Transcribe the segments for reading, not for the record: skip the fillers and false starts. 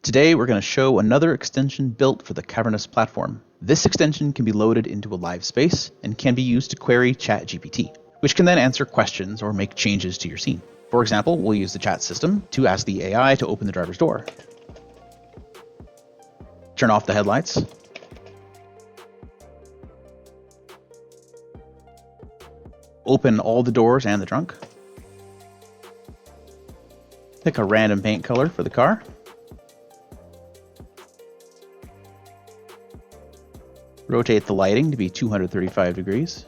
Today we're going to show another extension built for the Cavrnus platform. This extension can be loaded into a live space and can be used to query ChatGPT, which can then answer questions or make changes to your scene. For example, we'll use the chat system to ask the AI to open the driver's door. Turn off the headlights. Open all the doors and the trunk. Pick a random paint color for the car. Rotate the lighting to be 235 degrees.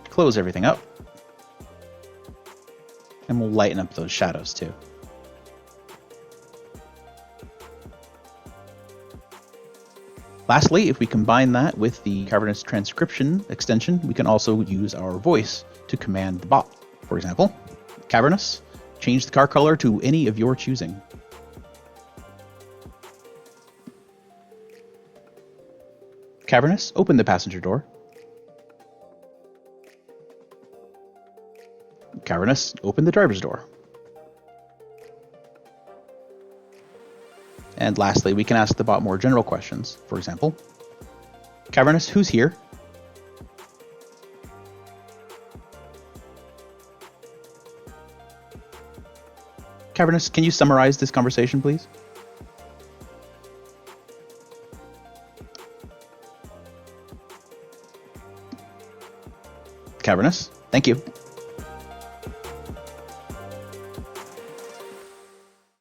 Close everything up. And we'll lighten up those shadows too. Lastly, if we combine that with the Cavrnus Transcription extension, we can also use our voice to command the bot. For example, Cavrnus, change the car color to any of your choosing. Cavrnus, open the passenger door. Cavrnus, open the driver's door. And lastly, we can ask the bot more general questions. For example, Cavrnus, who's here? Cavrnus, can you summarize this conversation, please? Cavrnus, thank you.